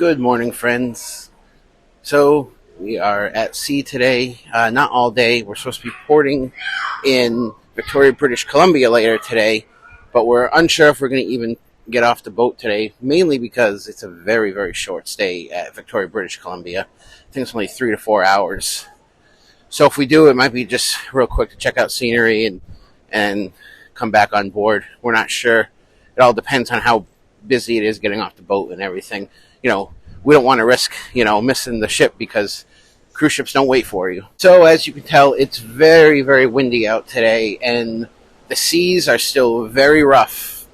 Good morning, friends. So we are at sea today. Not all day. We're supposed to be porting in Victoria, British Columbia later today, but we're unsure if we're going to even get off the boat today, mainly because it's a very, very short stay at Victoria, British Columbia. I think it's only 3 to 4 hours. So if we do, it might be just real quick to check out scenery and come back on board. We're not sure. It all depends on how busy it is getting off the boat and everything. We don't want to risk, missing the ship because cruise ships don't wait for you. So as you can tell, it's very, very windy out today, and the seas are still very rough.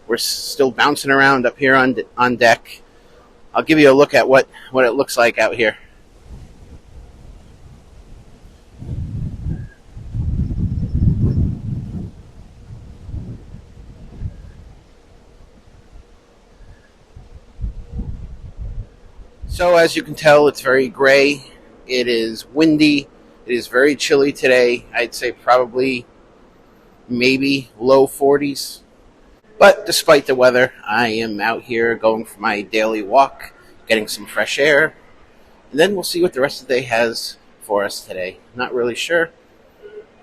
We're still bouncing around up here on deck. I'll give you a look at what it looks like out here. So as you can tell, it's very gray. It is windy. It is very chilly today. I'd say probably maybe low 40s. But despite the weather, I am out here going for my daily walk, getting some fresh air. And then we'll see what the rest of the day has for us today. Not really sure.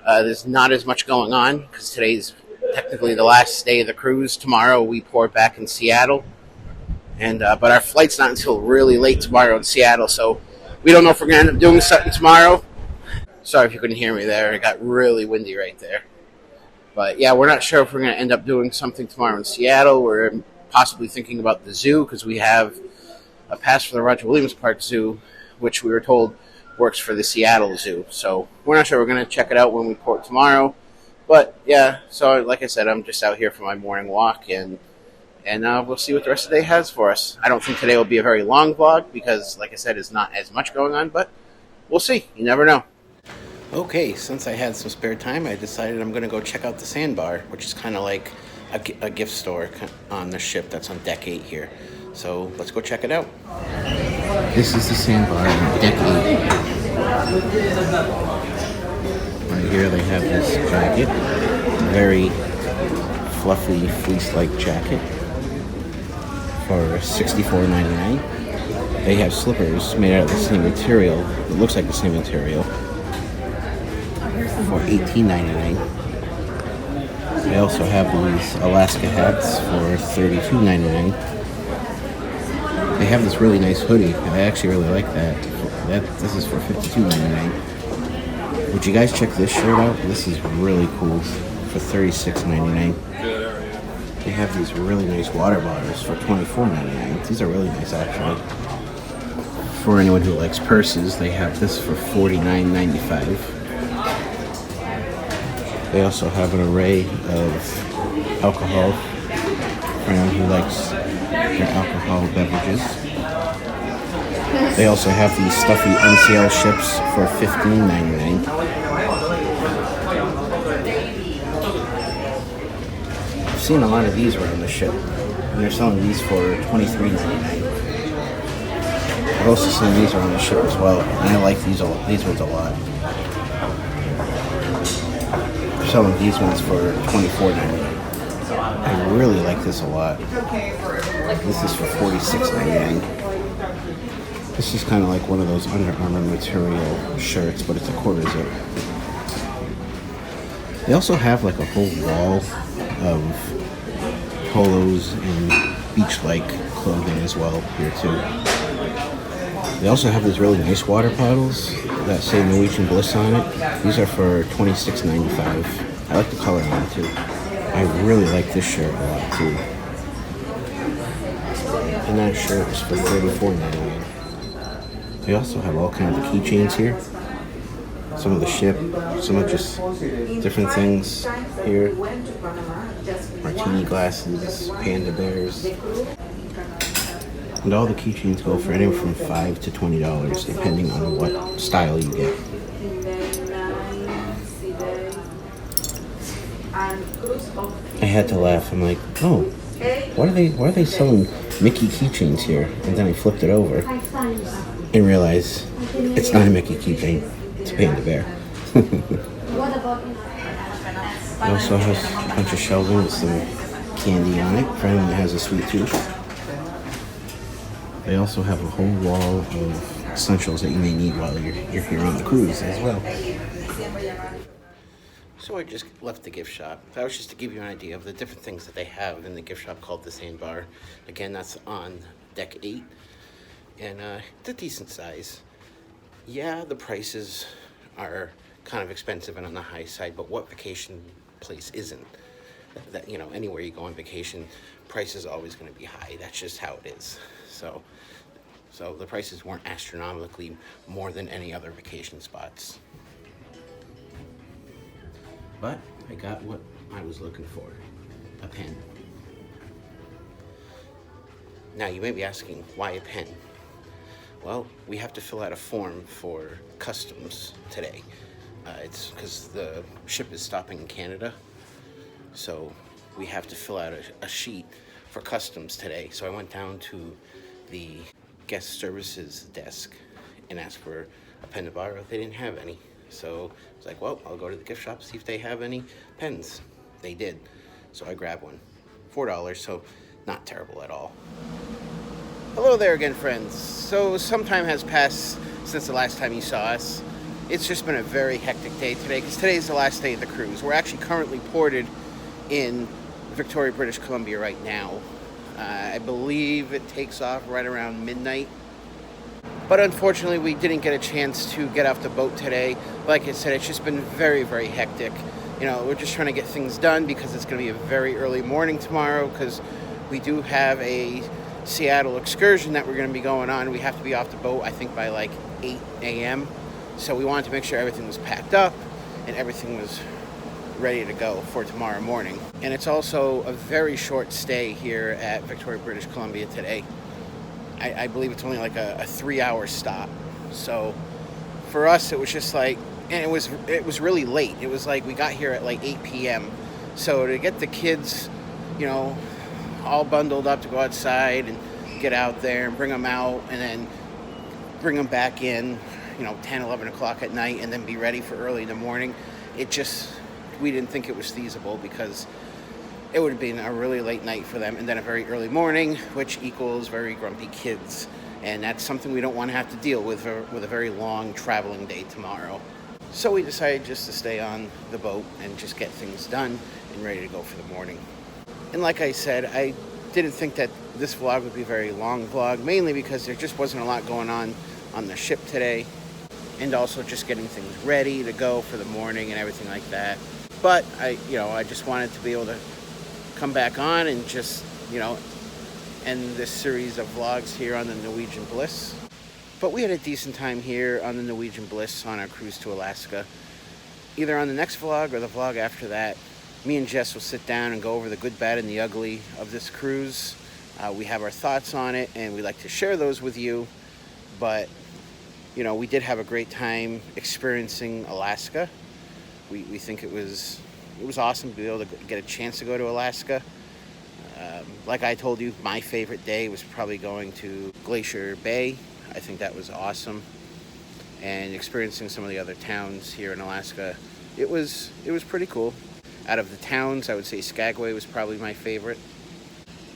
There's not as much going on because today's technically the last day of the cruise. Tomorrow we port back in Seattle. But our flight's not until really late tomorrow in Seattle, so we don't know if we're going to end up doing something tomorrow. Sorry if you couldn't hear me there. It got really windy right there. But yeah, we're not sure if we're going to end up doing something tomorrow in Seattle. We're possibly thinking about the zoo because we have a pass for the Roger Williams Park Zoo, which we were told works for the Seattle Zoo. So we're not sure. We're going to check it out when we port tomorrow. But yeah, so like I said, I'm just out here for my morning walk, and we'll see what the rest of the day has for us. I don't think today will be a very long vlog because, like I said, there's not as much going on, but we'll see. You never know. Okay, since I had some spare time, I decided I'm going to go check out the sandbar, which is kind of like a gift store on the ship that's on deck 8 here. So let's go check it out. This is the sandbar on deck 8. Right here they have this jacket, very fluffy fleece-like jacket, for $64.99. They have slippers made out of the same material. It looks like the same material for $18.99. They also have these Alaska hats for $32.99. They have this really nice hoodie. I actually really like that. This is for $52.99. Would you guys check this shirt out? This is really cool for $36.99. They have these really nice water bottles for $24.99. These are really nice, actually. For anyone who likes purses, they have this for $49.95. They also have an array of alcohol for anyone who likes their alcohol beverages. They also have these stuffy NCL ships for $15.99. I've seen a lot of these around the ship, and they're selling these for $23.99. I've also seen these around the ship as well, and I like these ones a lot. They're selling these ones for $24.99. I really like this a lot. This is for $46.99. This is kind of like one of those Under Armour material shirts, but it's a quarter zip. They also have like a whole wall of polos and beach-like clothing as well here too. They also have these really nice water bottles that say Norwegian Bliss on it. These are for $26.95. I like the color on them too. I really like this shirt a lot too. And that shirt is for $34.99. They also have all kinds of keychains here. Some of the ship, some of just different things here. Martini glasses, panda bears. And all the keychains go for anywhere from $5 to $20, depending on what style you get. I had to laugh. I'm like, oh, why are they selling Mickey keychains here? And then I flipped it over and realized it's not a Mickey keychain. It's a panda bear. It also has a bunch of shelving with some candy on it for anyone that has a sweet tooth. They also have a whole wall of essentials that you may need while you're here on the cruise as well. So I just left the gift shop. That was just to give you an idea of the different things that they have in the gift shop called the Sandbar. Again, that's on deck 8, and it's a decent size. Yeah, the prices are kind of expensive and on the high side, but what vacation place isn't? That, you know, anywhere you go on vacation, price is always going to be high. That's just how it is. So the prices weren't astronomically more than any other vacation spots. But I got what I was looking for, a pen. Now you may be asking, why a pen? Well, we have to fill out a form for customs today. It's because the ship is stopping in Canada, so we have to fill out a sheet for customs today. So I went down to the guest services desk and asked for a pen to borrow. They didn't have any. So I was like, well, I'll go to the gift shop, see if they have any pens. They did. So I grabbed one. $4, so not terrible at all. Hello there again, friends. So some time has passed since the last time you saw us. It's just been a very hectic day today because today is the last day of the cruise. We're actually currently ported in Victoria, British Columbia right now. I believe it takes off right around midnight. But unfortunately, we didn't get a chance to get off the boat today. Like I said, it's just been very, very hectic. You know, we're just trying to get things done because it's going to be a very early morning tomorrow because we do have a Seattle excursion that we're going to be going on. We have to be off the boat, I think, by like 8 a.m. So we wanted to make sure everything was packed up and everything was ready to go for tomorrow morning. And it's also a very short stay here at Victoria, British Columbia today. I believe it's only like a 3-hour stop. So for us, it was just like, and it was really late. It was like we got here at like 8 p.m. So to get the kids, you know, all bundled up to go outside and get out there and bring them out and then bring them back in, you know, 10, 11 o'clock at night and then be ready for early in the morning. We didn't think it was feasible because it would have been a really late night for them and then a very early morning, which equals very grumpy kids. And that's something we don't want to have to deal with a very long traveling day tomorrow. So we decided just to stay on the boat and just get things done and ready to go for the morning. And like I said, I didn't think that this vlog would be a very long vlog, mainly because there just wasn't a lot going on the ship today. And also just getting things ready to go for the morning and everything like that. But I just wanted to be able to come back on and just, end this series of vlogs here on the Norwegian Bliss. But we had a decent time here on the Norwegian Bliss on our cruise to Alaska. Either on the next vlog or the vlog after that, me and Jess will sit down and go over the good, bad, and the ugly of this cruise. We have our thoughts on it, and we like to share those with you. But, we did have a great time experiencing Alaska. We think it was awesome to be able to get a chance to go to Alaska. Like I told you, my favorite day was probably going to Glacier Bay. I think that was awesome. And experiencing some of the other towns here in Alaska, it was pretty cool. Out of the towns, I would say Skagway was probably my favorite.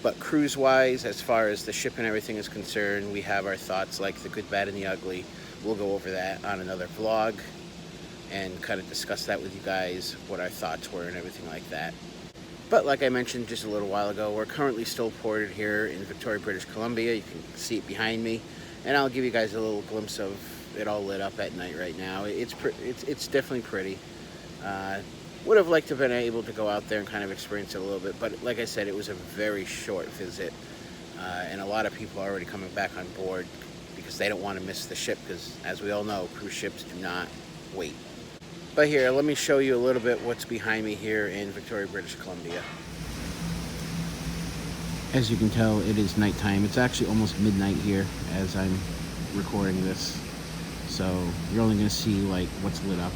But cruise-wise, as far as the ship and everything is concerned, we have our thoughts like the good, bad, and the ugly. We'll go over that on another vlog and kind of discuss that with you guys, what our thoughts were and everything like that. But like I mentioned just a little while ago, we're currently still ported here in Victoria, British Columbia. You can see it behind me. And I'll give you guys a little glimpse of it all lit up at night right now. It's definitely pretty. Would have liked to have been able to go out there and kind of experience it a little bit. But like I said, it was a very short visit. And a lot of people are already coming back on board because they don't want to miss the ship. Because as we all know, cruise ships do not wait. But here, let me show you a little bit what's behind me here in Victoria, British Columbia. As you can tell, it is nighttime. It's actually almost midnight here as I'm recording this. So you're only going to see like what's lit up.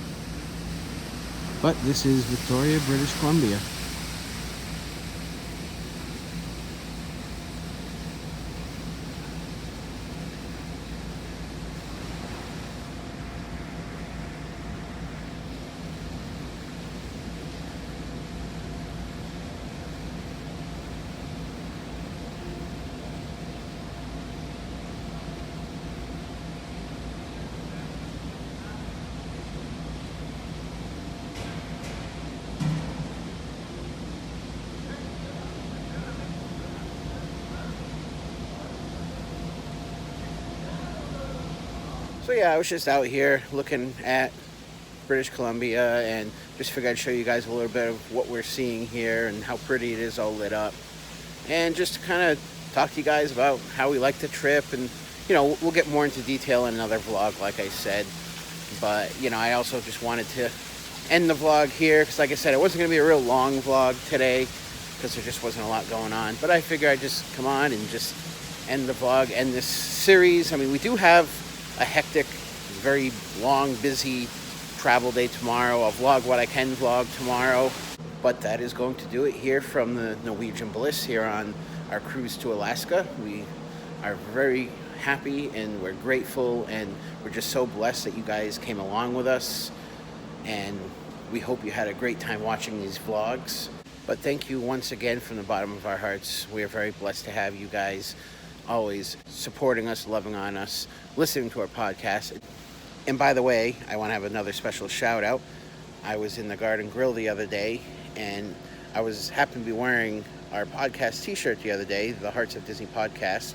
But this is Victoria, British Columbia. So yeah, I was just out here looking at British Columbia and just figured I'd show you guys a little bit of what we're seeing here and how pretty it is all lit up. And just to kind of talk to you guys about how we like the trip, and we'll get more into detail in another vlog, like I said. But I also just wanted to end the vlog here because, like I said, it wasn't going to be a real long vlog today because there just wasn't a lot going on. But I figured I'd just come on and just end the vlog, end this series. I mean, we do have a hectic, very long, busy travel day tomorrow. I'll vlog what I can vlog tomorrow. But that is going to do it here from the Norwegian Bliss here on our cruise to Alaska. We are very happy and we're grateful and we're just so blessed that you guys came along with us. And we hope you had a great time watching these vlogs. But thank you once again from the bottom of our hearts. We are very blessed to have you guys always supporting us, loving on us, listening to our podcast. And by the way, I want to have another special shout out. I was in the Garden Grill the other day and I happened to be wearing our podcast t-shirt the other day, the Hearts of Disney podcast.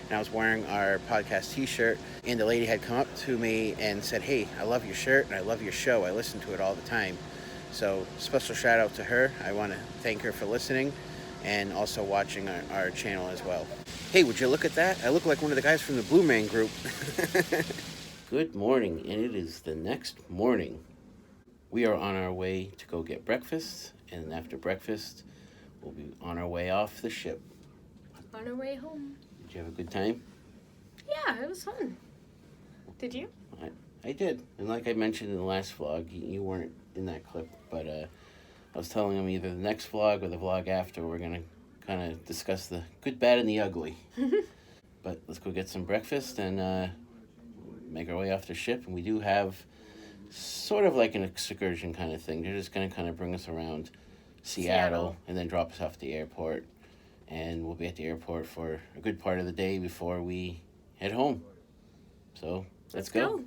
And I was wearing our podcast t-shirt and the lady had come up to me and said, "Hey, I love your shirt and I love your show. I listen to it all the time." So special shout out to her. I want to thank her for listening and also watching our channel as well. Hey, would you look at that? I look like one of the guys from the Blue Man Group. Good morning, and it is the next morning. We are on our way to go get breakfast, and after breakfast, we'll be on our way off the ship. On our way home. Did you have a good time? Yeah, it was fun. Did you? I did. And like I mentioned in the last vlog, you weren't in that clip, but I was telling him either the next vlog or the vlog after, we're going to kind of discuss the good, bad, and the ugly. But let's go get some breakfast and make our way off the ship. And we do have sort of like an excursion kind of thing. They're just going to kind of bring us around Seattle and then drop us off at the airport. And we'll be at the airport for a good part of the day before we head home. So let's go.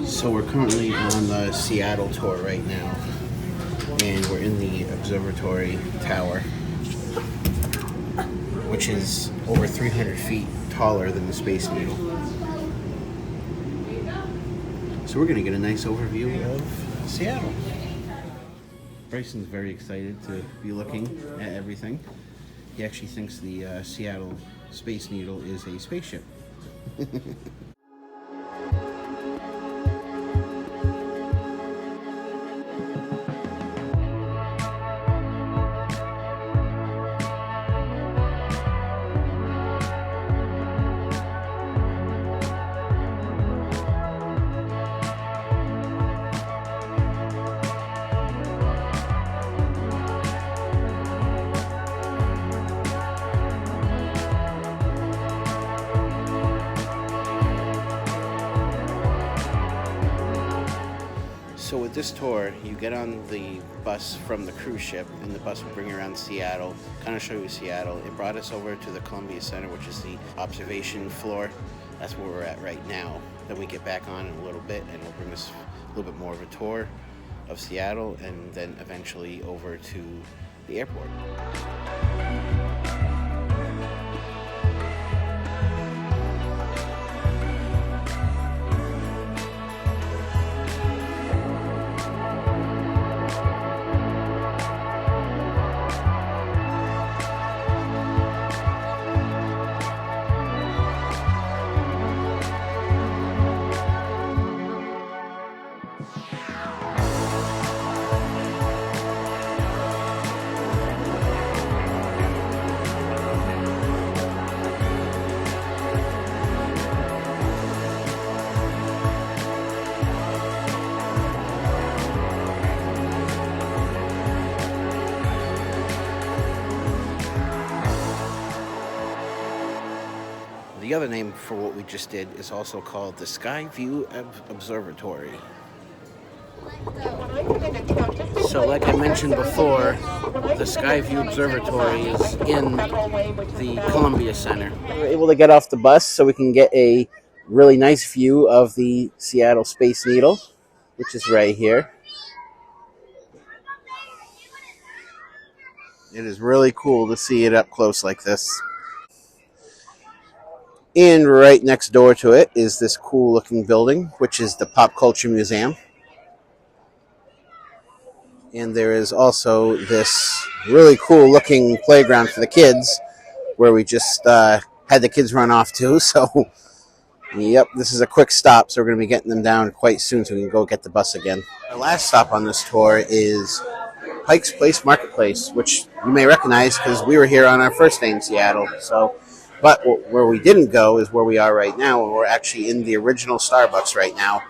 So we're currently on the Seattle tour right now, and we're in the observatory tower, which is over 300 feet taller than the Space Needle. So we're going to get a nice overview of Seattle. Bryson's very excited to be looking at everything. He actually thinks the Seattle Space Needle is a spaceship. So with this tour, you get on the bus from the cruise ship, and the bus will bring you around Seattle, kind of show you Seattle. It brought us over to the Columbia Center, which is the observation floor. That's where we're at right now. Then we get back on in a little bit, and it'll bring us a little bit more of a tour of Seattle, and then eventually over to the airport. The other name for what we just did is also called the Sky View Observatory. So like I mentioned before, the Sky View Observatory is in the Columbia Center. We were able to get off the bus so we can get a Really nice view of the Seattle Space Needle, which is right here. It is really cool to see it up close like this. And right next door to it is this cool looking building, which is the Pop Culture Museum. And there is also this really cool looking playground for the kids where we just had the kids run off to. So, yep, this is a quick stop. So we're going to be getting them down quite soon so we can go get the bus again. Our last stop on this tour is Pike's Place Marketplace, which you may recognize because we were here on our first day in Seattle. So, but where we didn't go is where we are right now, and we're actually in the original Starbucks right now.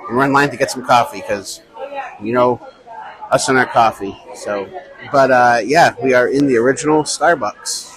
And we're in line to get some coffee because, you know, us and our coffee. So, but yeah, we are in the original Starbucks.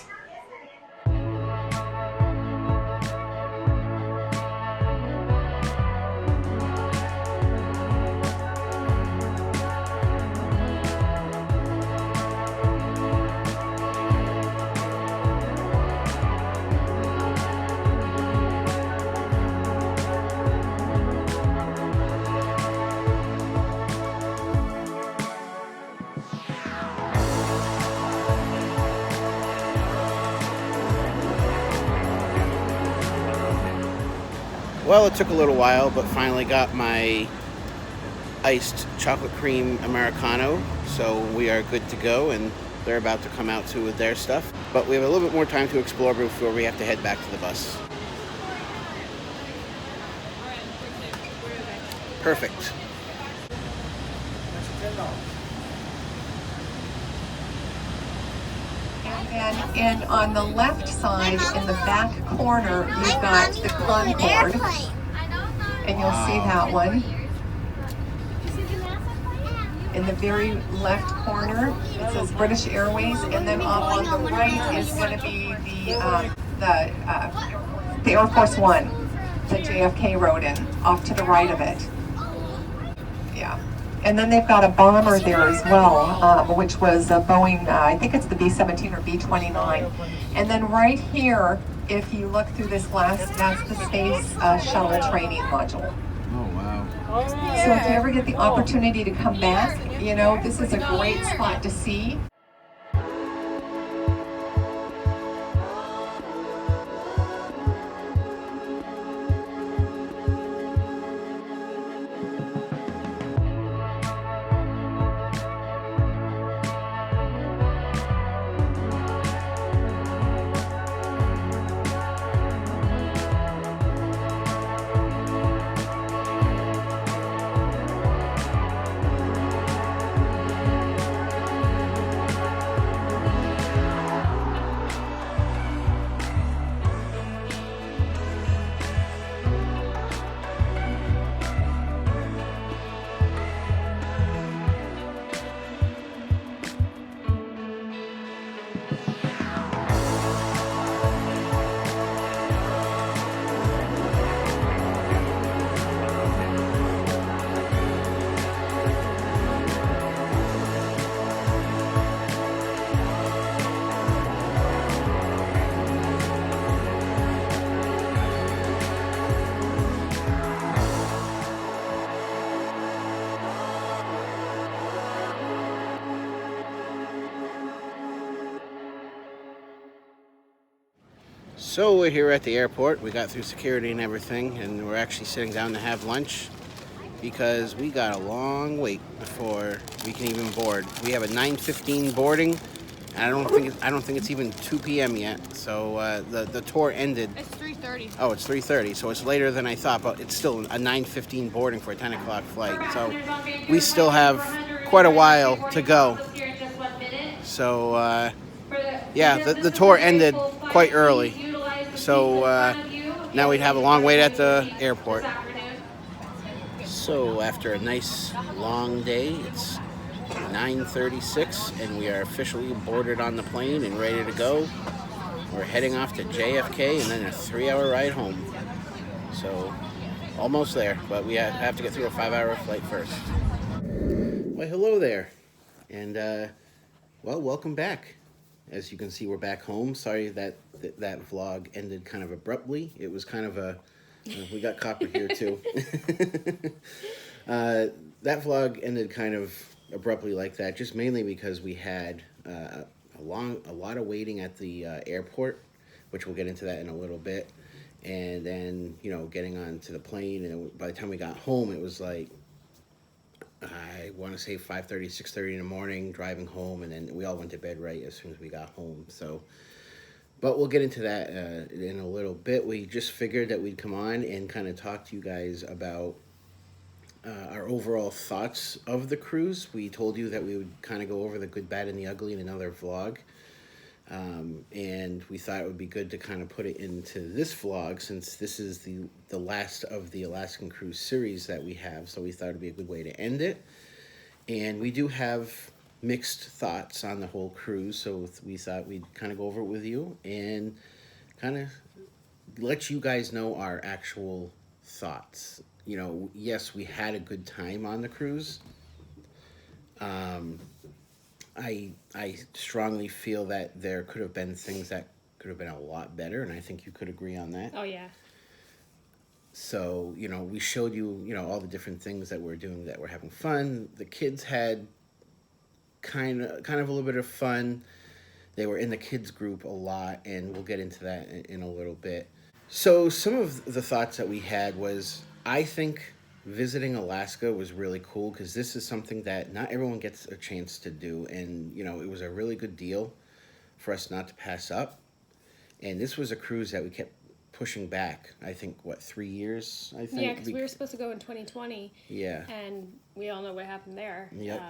Well, it took a little while, but finally got my iced chocolate cream Americano. So we are good to go, and they're about to come out too with their stuff. But we have a little bit more time to explore before we have to head back to the bus. Perfect. And on the left side, in the back corner, you've got the Concorde, and you'll see that one. In the very left corner, it says British Airways, and then on the right is going to be the Air Force One that JFK rode in, off to the right of it. Yeah. And then they've got a bomber there as well, which was a Boeing, I think it's the B-17 or B-29. And then right here, if you look through this glass, that's the Space Shuttle training module. Oh, wow. So if you ever get the opportunity to come back, you know, this is a great spot to see. So we're here at the airport. We got through security and everything, and we're actually sitting down to have lunch because we got a long wait before we can even board. We have a 9:15 boarding, and I don't think it's even 2 p.m. yet. So the tour ended. It's 3:30. Oh, it's 3:30, so it's later than I thought, but it's still a 9:15 boarding for a 10 o'clock flight. So we still have quite a while to go. So yeah, the tour ended quite early. So now we'd have a long wait at the airport. So after a nice long day, it's 9:36 and we are officially boarded on the plane and ready to go. We're heading off to JFK and then a 3-hour ride home. So almost there, but we have to get through a 5-hour flight first. Well, hello there. And well, welcome back. As you can see, we're back home. Sorry that vlog ended kind of abruptly. It was kind of a We got copper here too. That vlog ended kind of abruptly like that, just mainly because we had a lot of waiting at the airport, which we'll get into that in a little bit, and then getting onto the plane, and by the time we got home, it was like I want to say 5:30, 6:30 in the morning, driving home, and then we all went to bed right as soon as we got home. So. But we'll get into that in a little bit. We just figured that we'd come on and kind of talk to you guys about our overall thoughts of the cruise. We told you that we would kind of go over the good, bad, and the ugly in another vlog. And we thought it would be good to kind of put it into this vlog since this is the last of the Alaskan cruise series that we have. So we thought it would be a good way to end it. And we do have mixed thoughts on the whole cruise, so we thought we'd kind of go over it with you and kind of let you guys know our actual thoughts. Yes, we had a good time on the cruise. I strongly feel that there could have been things that could have been a lot better, and I think you could agree on that. Oh yeah. So we showed you all the different things that we're doing, that we're having fun. The kids had kind of a little bit of fun. They were in the kids group a lot, and we'll get into that in a little bit. So some of the thoughts that we had was, I think visiting Alaska was really cool because this is something that not everyone gets a chance to do, and it was a really good deal for us not to pass up. And this was a cruise that we kept pushing back. I think 3 years. I think. Yeah, because we were supposed to go in 2020. Yeah. And we all know what happened there. Yep.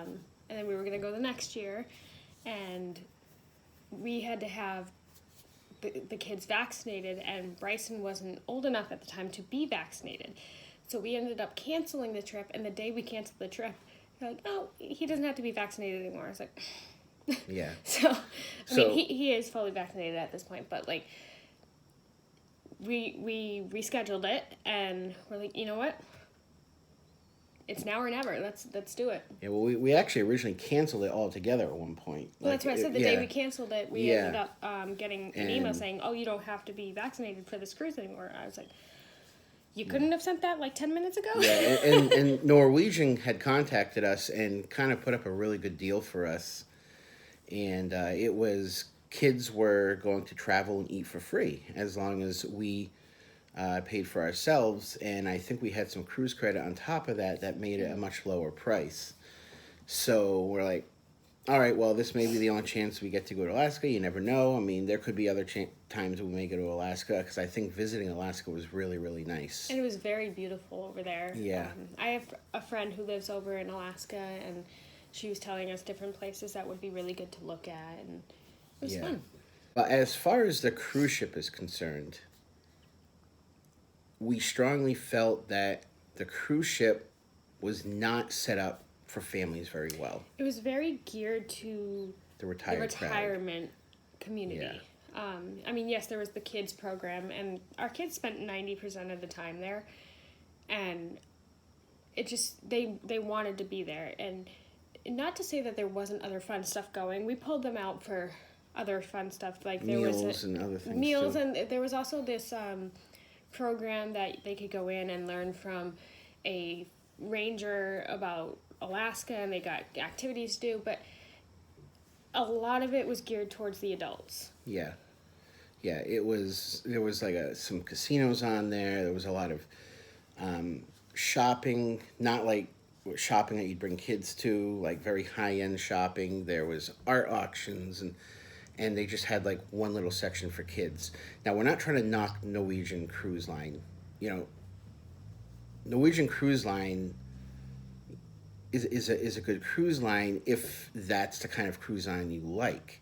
And then we were going to go the next year, and we had to have the kids vaccinated, and Bryson wasn't old enough at the time to be vaccinated. So we ended up canceling the trip, and the day we canceled the trip, they're like, oh, he doesn't have to be vaccinated anymore. I was like, yeah. I mean, he is fully vaccinated at this point, but like, we rescheduled it, and we're like, you know what? It's now or never. Let's do it. Yeah, well, we actually originally canceled it altogether at one point. Well, that's why I said the day we canceled it, we ended up getting an email And- saying, oh, you don't have to be vaccinated for this cruise anymore. I was like, you couldn't have sent that like 10 minutes ago? Yeah, and Norwegian had contacted us and kind of put up a really good deal for us. And it was kids were going to travel and eat for free as long as we paid for ourselves, and I think we had some cruise credit on top of that made it a much lower price. So we're like, all right, well, this may be the only chance we get to go to Alaska. You never know. I mean, there could be other times we may go to Alaska, because I think visiting Alaska was really, really nice. And it was very beautiful over there. Yeah. I have a friend who lives over in Alaska, and she was telling us different places that would be really good to look at, and it was fun. But as far as the cruise ship is concerned, we strongly felt that the cruise ship was not set up for families very well. It was very geared to The retirement community. Yeah. I mean, yes, there was the kids program, and our kids spent 90% of the time there, and it just, they wanted to be there. And not to say that there wasn't other fun stuff going. We pulled them out for other fun stuff, like there meals and other things meals, too. and there was also this program that they could go in and learn from a ranger about Alaska, and they got activities to do, but a lot of it was geared towards the adults. Yeah, there was like some casinos on there. There was a lot of shopping, not like shopping that you'd bring kids to, like very high-end shopping. There was art auctions, and they just had like one little section for kids. Now, we're not trying to knock Norwegian Cruise Line. Norwegian Cruise Line is a good cruise line if that's the kind of cruise line you like.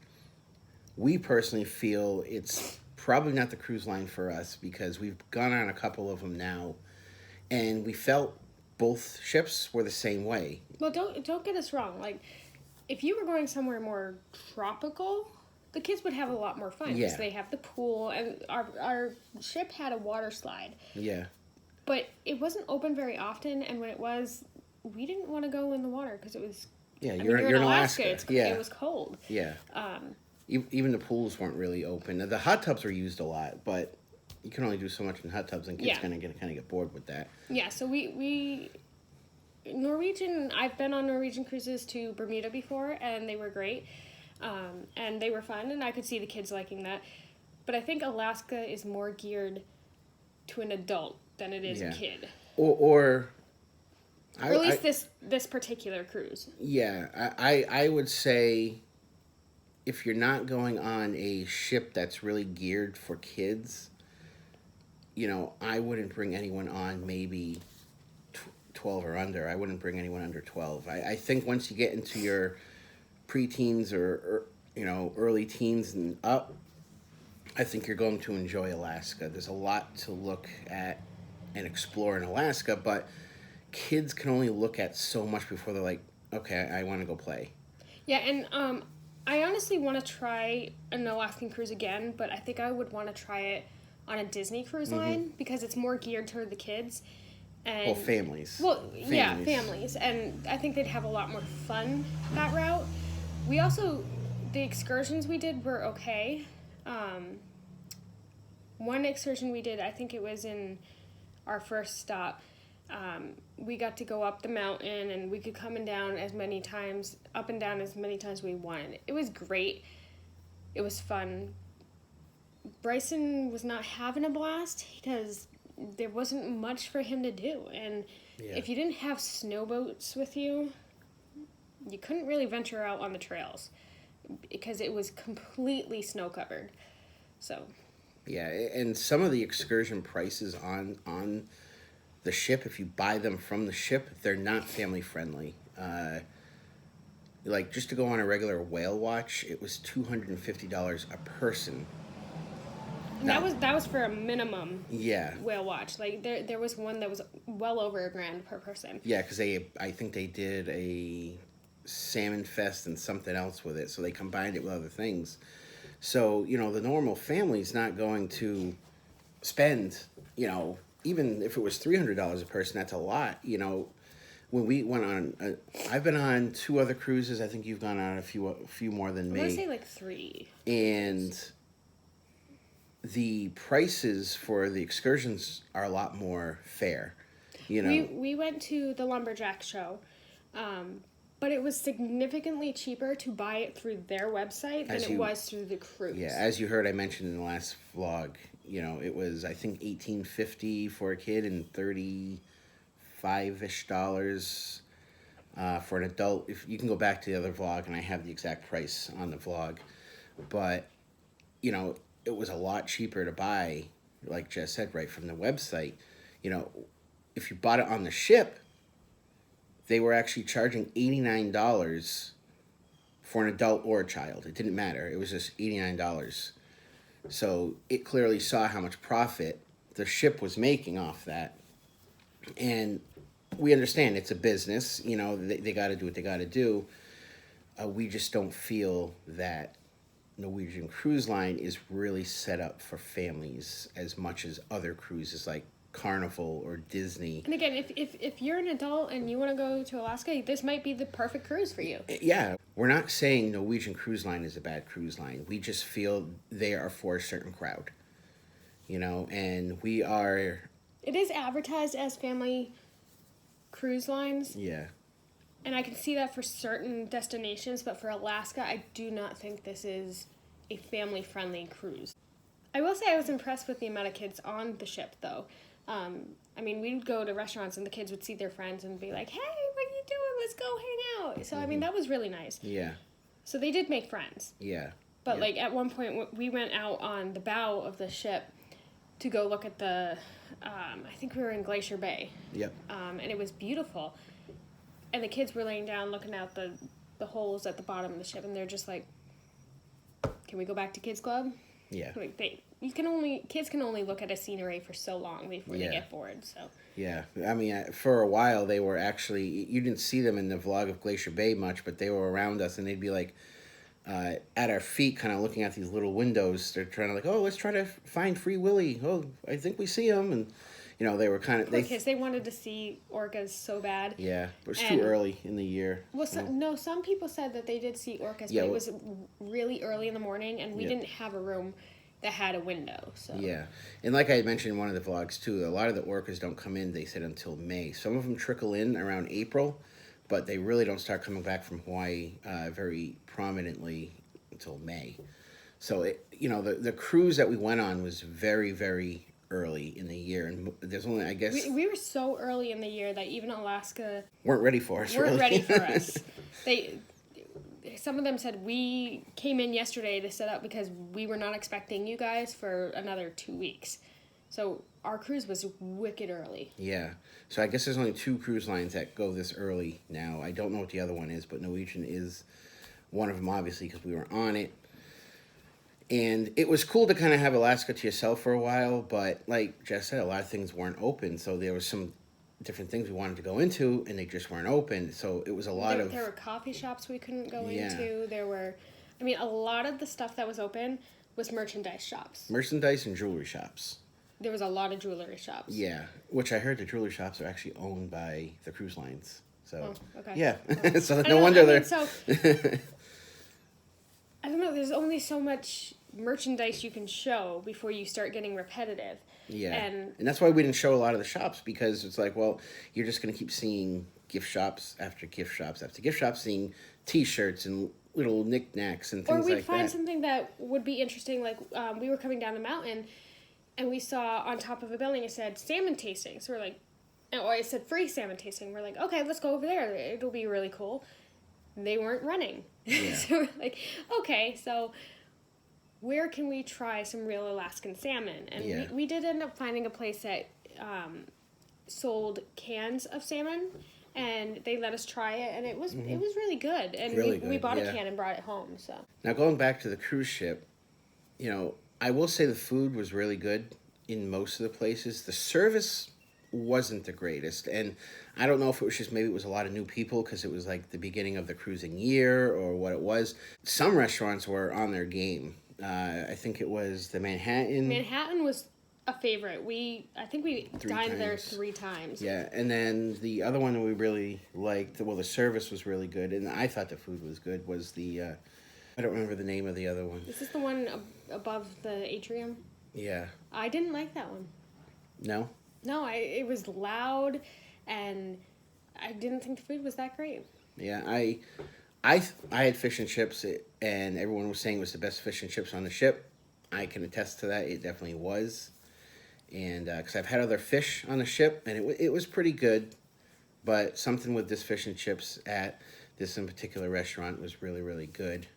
We personally feel it's probably not the cruise line for us, because we've gone on a couple of them now, and we felt both ships were the same way. Well, don't get us wrong. Like, if you were going somewhere more tropical, the kids would have a lot more fun, because they have the pool, and our ship had a water slide. Yeah. But it wasn't open very often, and when it was, we didn't want to go in the water because it was. Yeah, you're in Alaska. It was cold. Yeah. Even the pools weren't really open. The hot tubs were used a lot, but you can only do so much in hot tubs, and kids Yeah. kind of get bored with that. Yeah, so we Norwegian, I've been on Norwegian cruises to Bermuda before, and they were great. And they were fun, and I could see the kids liking that. But I think Alaska is more geared to an adult than it is a kid. Or at least this particular cruise. Yeah, I would say if you're not going on a ship that's really geared for kids, I wouldn't bring anyone on maybe 12 or under. I wouldn't bring anyone under 12. I think once you get into your preteens or early teens and up, I think you're going to enjoy Alaska. There's a lot to look at and explore in Alaska, but kids can only look at so much before they're like, okay, I want to go play. Yeah, and I honestly want to try an Alaskan cruise again, but I think I would want to try it on a Disney cruise line because it's more geared toward the kids. And, families. Yeah, families. And I think they'd have a lot more fun that route. We also, the excursions we did were okay. One excursion we did, I think it was in our first stop, we got to go up the mountain and we could come and down up and down as many times we wanted. It was great. It was fun. Bryson was not having a blast because there wasn't much for him to do. And if you didn't have snowboats with you, you couldn't really venture out on the trails because it was completely snow covered. So... Yeah, and some of the excursion prices on the ship, if you buy them from the ship, they're not family friendly. Like just to go on a regular whale watch, it was $250 a person. And that was for a minimum whale watch. Like there was one that was well over $1,000 per person. Yeah, because I think they did a salmon fest and something else with it, so they combined it with other things. So, the normal family's not going to spend, even if it was $300 a person, that's a lot. When we went on, I've been on 2 other cruises. I think you've gone on a few more than me. I want to say like 3. And the prices for the excursions are a lot more fair. We went to the Lumberjack show. But it was significantly cheaper to buy it through their website than it was through the cruise. Yeah, as you heard, I mentioned in the last vlog, it was, I think, $18.50 for a kid and $35-ish for an adult. If you can go back to the other vlog, and I have the exact price on the vlog. But, it was a lot cheaper to buy, like Jess said, right from the website. If you bought it on the ship, they were actually charging $89 for an adult or a child. It didn't matter. It was just $89. So it clearly saw how much profit the ship was making off that. And we understand it's a business. They got to do what they got to do. We just don't feel that Norwegian Cruise Line is really set up for families as much as other cruises like Carnival or Dizney. And again, if you're an adult and you want to go to Alaska, this might be the perfect cruise for you. Yeah, we're not saying Norwegian Cruise Line is a bad cruise line. We just feel they are for a certain crowd. And we are... It is advertised as family cruise lines. Yeah. And I can see that for certain destinations, but for Alaska, I do not think this is a family-friendly cruise. I will say I was impressed with the amount of kids on the ship, though. We would go to restaurants and the kids would see their friends and be like, hey, what are you doing? Let's go hang out. So, that was really nice. Yeah. So they did make friends. Yeah. But, at one point, we went out on the bow of the ship to go look at the, I think we were in Glacier Bay. Yep. And it was beautiful. And the kids were laying down looking out the holes at the bottom of the ship, and they're just like, can we go back to Kids Club? Yeah. Kids can only look at a scenery for so long before they get bored. So. Yeah, for a while they were actually, you didn't see them in the vlog of Glacier Bay much, but they were around us and they'd be like at our feet, kind of looking at these little windows. They're trying to let's try to find Free Willy. Oh, I think we see him, and they were kind of because they wanted to see orcas so bad. Yeah, it was too early in the year. Well, some people said that they did see orcas, but it was really early in the morning, and we didn't have a room that had a window. So Yeah, and like I had mentioned in one of the vlogs too, a lot of the orcas don't come in, they said, until May. Some of them trickle in around April, but they really don't start coming back from Hawaii very prominently until May. So, the cruise that we went on was very, very early in the year. And there's only, I guess... we were so early in the year that even Alaska... weren't ready for us, weren't really. ready for us. Some of them said, we came in yesterday to set up because we were not expecting you guys for another 2 weeks. So our cruise was wicked early. Yeah. So I guess there's only 2 cruise lines that go this early now. I don't know what the other one is, but Norwegian is one of them, obviously, because we were on it. And it was cool to kind of have Alaska to yourself for a while, but like Jess said, a lot of things weren't open. So there was some different things we wanted to go into, and they just weren't open. So it was a lot of... There were coffee shops we couldn't go Yeah. into. There were... I mean, a lot of the stuff that was open was merchandise shops. Merchandise and jewelry shops. There was a lot of jewelry shops. Yeah, which I heard the jewelry shops are actually owned by the cruise lines. So, okay. Yeah, Oh. so no wonder they're... So, I don't know, there's only so much merchandise you can show before you start getting repetitive. Yeah, and that's why we didn't show a lot of the shops, because it's like, well, you're just going to keep seeing gift shops after gift shops after gift shops, seeing T-shirts and little knickknacks and things like that. Or we'd find something that would be interesting, like we were coming down the mountain, and we saw on top of a building it said salmon tasting. So we're like, or it said free salmon tasting. We're like, okay, let's go over there. It'll be really cool. They weren't running. Yeah. So we're like, okay, so where can we try some real Alaskan salmon? And we did end up finding a place that sold cans of salmon, and they let us try it, and it was really good. And Really we good, bought yeah. a can and brought it home. So Now, going back to the cruise ship, I will say the food was really good in most of the places. The service wasn't the greatest, and I don't know if it was just, maybe it was a lot of new people because it was like the beginning of the cruising year or what it was. Some restaurants were on their game. I think it was the Manhattan. Manhattan was a favorite. I think we dined there 3 times. Yeah, and then the other one we really liked, well, the service was really good, and I thought the food was good, was the, I don't remember the name of the other one. Is this the one above the atrium? Yeah. I didn't like that one. No? No, it was loud, and I didn't think the food was that great. Yeah, I had fish and chips, and everyone was saying it was the best fish and chips on the ship. I can attest to that. It definitely was. And because I've had other fish on the ship, and it was pretty good. But something with this fish and chips at this in particular restaurant was really, really good.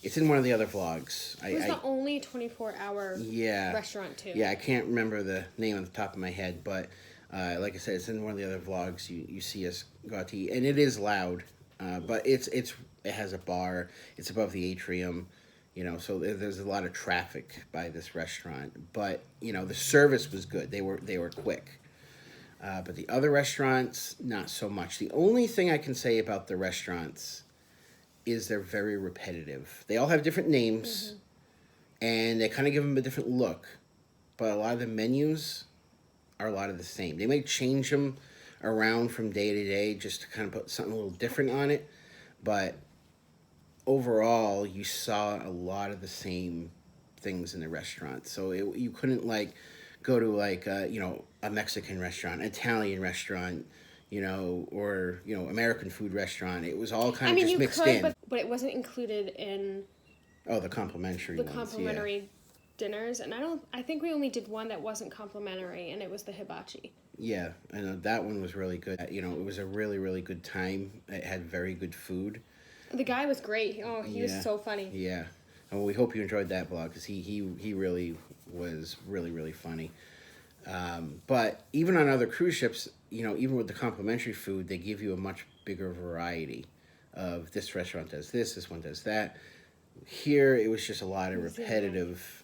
It's in one of the other vlogs. It was the only 24-hour restaurant, too. Yeah, I can't remember the name on the top of my head, but like I said, it's in one of the other vlogs. You see us go out to eat, and it is loud, but it has a bar. It's above the atrium, so there's a lot of traffic by this restaurant. But the service was good. They were quick. But the other restaurants, not so much. The only thing I can say about the restaurants is they're very repetitive. They all have different names, and they kind of give them a different look. But a lot of the menus are a lot of the same. They may change them around from day to day just to kind of put something a little different on it. But overall, you saw a lot of the same things in the restaurant. So you couldn't go to a Mexican restaurant, an Italian restaurant, or American food restaurant. It was all kind of just mixed in. But it wasn't included in the complimentary ones, complimentary dinners, and I think we only did one that wasn't complimentary, and it was the hibachi. Yeah, I know that one was really good. It was a really, really good time. It had very good food. The guy was great. He was so funny. Yeah, and we hope you enjoyed that vlog, because he really was really, really funny. But even on other cruise ships, even with the complimentary food, they give you a much bigger variety of this restaurant does this one does that. Here, it was just a lot of repetitive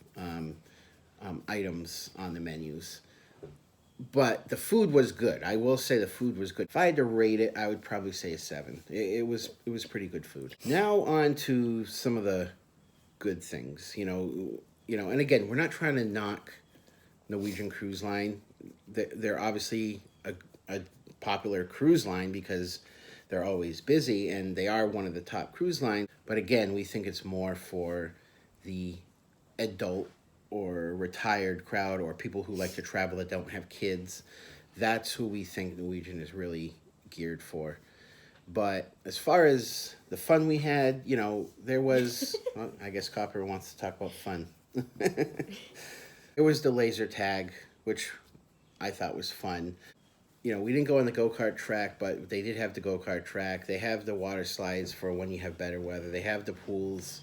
items on the menus. But the food was good. I will say the food was good. If I had to rate it, I would probably say a 7. It was pretty good food. Now on to some of the good things. And again, we're not trying to knock Norwegian Cruise Line. They're obviously a popular cruise line because they're always busy, and they are one of the top cruise lines. But again, we think it's more for the adult or retired crowd or people who like to travel that don't have kids. That's who we think Norwegian is really geared for. But as far as the fun we had, there was, well, I guess Copper wants to talk about fun. There was the laser tag, which I thought was fun. We didn't go on the go-kart track, but they did have the go-kart track. They have the water slides for when you have better weather. They have the pools,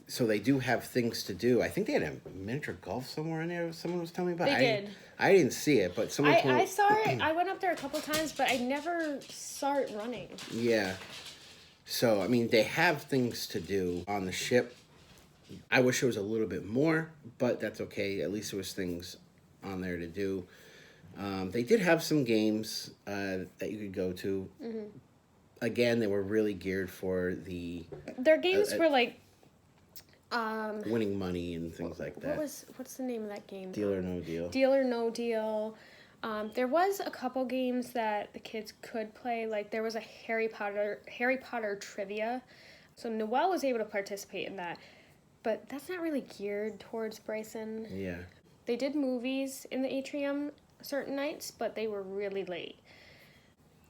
so they do have things to do. I think they had a miniature golf somewhere in there. Someone was telling me about. They did. I didn't see it, but someone told me. I saw it. I went up there a couple times, but I never saw it running. Yeah. So, I mean, they have things to do on the ship. I wish there was a little bit more, but that's okay. At least there was things on there to do. They did have some games that you could go to. Mm-hmm. Again, they were really geared for their games were like winning money and things like that. What's the name of that game? Deal or No Deal. Deal or No Deal. There was a couple games that the kids could play. Like there was a Harry Potter trivia. So Noelle was able to participate in that. But that's not really geared towards Bryson. Yeah. They did movies in the atrium certain nights, but they were really late.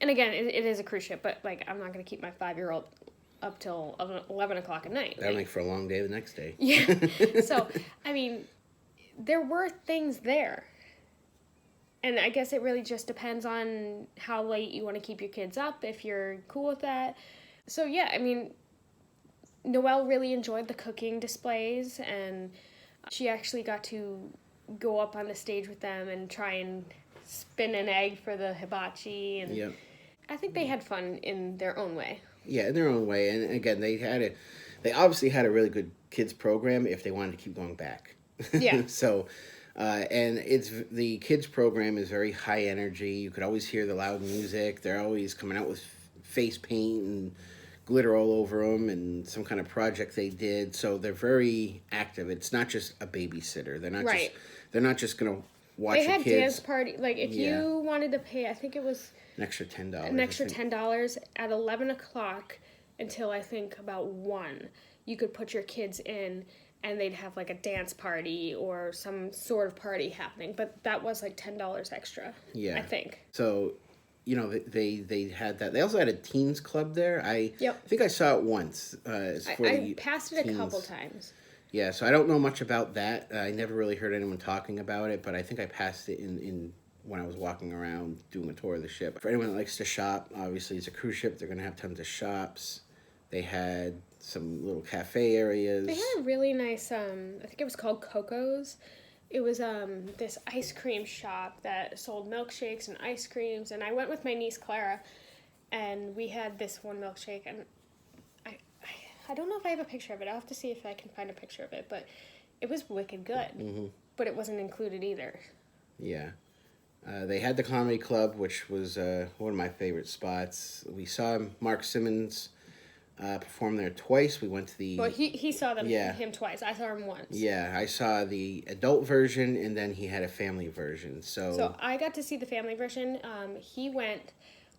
And again, it is a cruise ship, but like I'm not going to keep my 5-year-old up till 11 o'clock at night. That'll make for a long day the next day. Yeah. So, I mean, there were things there. And I guess it really just depends on how late you want to keep your kids up, if you're cool with that. So, yeah, I mean, Noelle really enjoyed the cooking displays, and she actually got to go up on the stage with them and try and spin an egg for the hibachi. And yep. I think they had fun in their own way. Yeah, in their own way. And again, they obviously had a really good kids program if they wanted to keep going back. Yeah. So, and the kids program is very high energy. You could always hear the loud music. They're always coming out with face paint and glitter all over them and some kind of project they did. So they're very active. It's not just a babysitter. They're not just going to watch They had kids. Dance party. Like if you wanted to pay, I think it was an extra $10. An extra $10 at 11 o'clock until I think about 1. You could put your kids in and they'd have like a dance party or some sort of party happening. But that was like $10 extra, I think. So, they had that. They also had a teens club there. I think I saw it once. I passed it a couple times. Yeah, so I don't know much about that. I never really heard anyone talking about it, but I think I passed it in when I was walking around doing a tour of the ship. For anyone that likes to shop, obviously it's a cruise ship. They're going to have tons of shops. They had some little cafe areas. They had a really nice, I think it was called Coco's. It was this ice cream shop that sold milkshakes and ice creams. And I went with my niece Clara, and we had this one milkshake. And I don't know if I have a picture of it. I'll have to see if I can find a picture of it. But it was wicked good. Mm-hmm. But it wasn't included either. Yeah. They had the comedy club, which was one of my favorite spots. We saw Mark Simmons perform there twice. We went to the... Well, he saw him twice. I saw him once. Yeah, I saw the adult version, and then he had a family version. So I got to see the family version. He went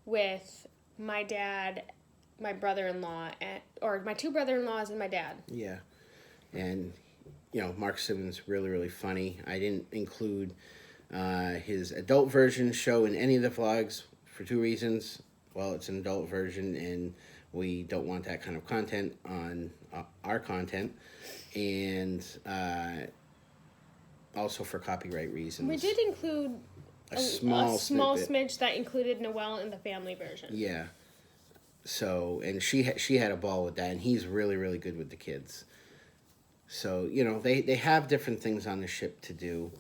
with my dad, my brother-in-law, or my 2 brother-in-laws and my dad. Yeah. And, Mark Simmons, really, really funny. I didn't include his adult version show in any of the vlogs for 2 reasons. Well, it's an adult version, and we don't want that kind of content on our content. And also for copyright reasons. We did include a small smidge that included Noelle in the family version. Yeah. So, and she had a ball with that, and he's really, really good with the kids. So, they have different things on the ship to do.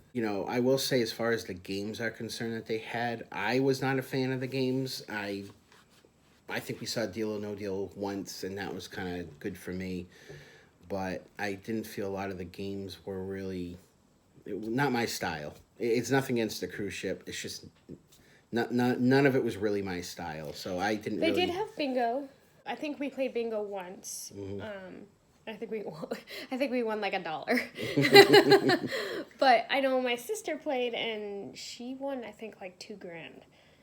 I will say as far as the games are concerned that they had, I was not a fan of the games. I think we saw Deal or No Deal once, and that was kind of good for me. But I didn't feel a lot of the games were really not my style. It's nothing against the cruise ship. It's just none of it was really my style. So I didn't. They did have bingo. I think we played bingo once. Mm-hmm. I think we won like $1. But I know my sister played, and she won I think like $2,000.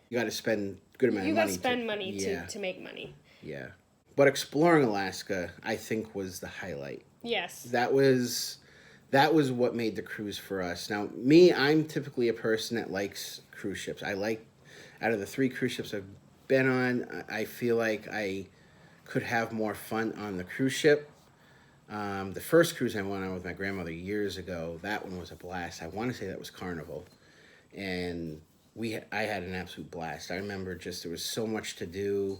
You got to spend a good amount of money. You got to spend money to make money. Yeah. But exploring Alaska, I think, was the highlight. Yes. That was what made the cruise for us. Now, me, I'm typically a person that likes cruise ships. I like, out of the 3 cruise ships I've been on, I feel like I could have more fun on the cruise ship. The first cruise I went on with my grandmother years ago, that one was a blast. I want to say that was Carnival, and I had an absolute blast. I remember just there was so much to do.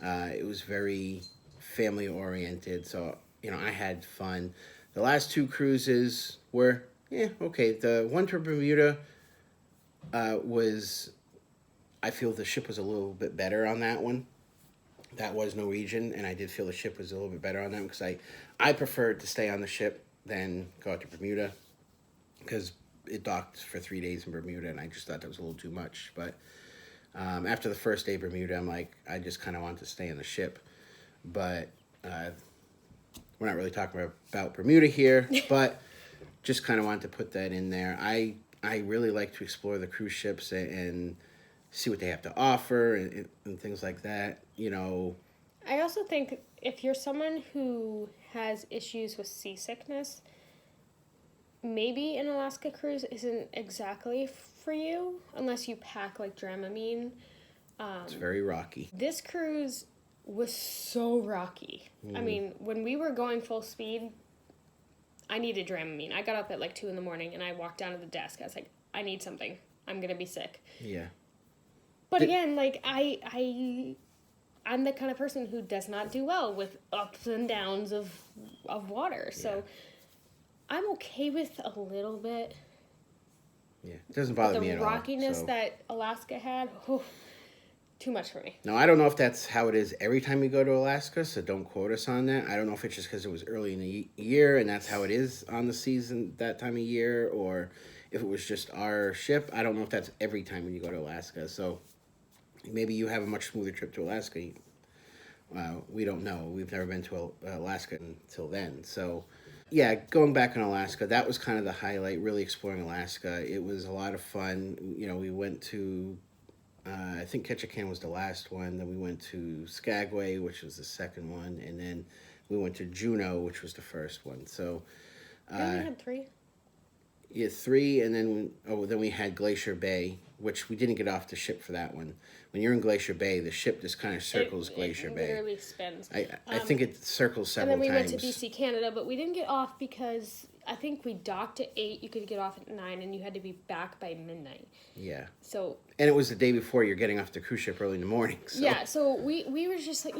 It was very family oriented, so I had fun. The last 2 cruises were okay. The one to Bermuda was, I feel the ship was a little bit better on that one. That was Norwegian, and I did feel the ship was a little bit better on that because I preferred to stay on the ship than go out to Bermuda, because it docked for 3 days in Bermuda, and I just thought that was a little too much. But after the first day Bermuda, I'm like, I just kind of wanted to stay on the ship. But we're not really talking about Bermuda here, but just kind of wanted to put that in there. I really like to explore the cruise ships and see what they have to offer and things like that. I also think if you're someone who has issues with seasickness, maybe an Alaska cruise isn't exactly for you unless you pack like Dramamine. It's very rocky. This cruise was so rocky. I mean, when we were going full speed, I needed Dramamine. I got up at like 2 a.m. and I walked down to the desk. I was like, I need something. I'm gonna be sick. Yeah. But again, like I'm the kind of person who does not do well with ups and downs of water. So I'm okay with a little bit. Yeah, it doesn't bother me at all. The rockiness that Alaska had, too much for me. Now, I don't know if that's how it is every time we go to Alaska, so don't quote us on that. I don't know if it's just because it was early in the year and that's how it is on the season that time of year, or if it was just our ship. I don't know if that's every time when you go to Alaska. So maybe you have a much smoother trip to Alaska. We don't know. We've never been to Alaska until then. So, yeah, going back in Alaska, that was kind of the highlight, really exploring Alaska. It was a lot of fun. We went to, I think Ketchikan was the last one. Then we went to Skagway, which was the second one. And then we went to Juneau, which was the first one. So, We only had 3. yeah, 3, and then we had Glacier Bay, which we didn't get off the ship for that one. When you're in Glacier Bay, the ship just kind of circles Glacier Bay. It literally spins. I think it circles several times. And then we times. went to BC, Canada, but we didn't get off because I think we docked at 8. You could get off at 9, and you had to be back by midnight. Yeah. So. And it was the day before you're getting off the cruise ship early in the morning. So. Yeah, so we were just like,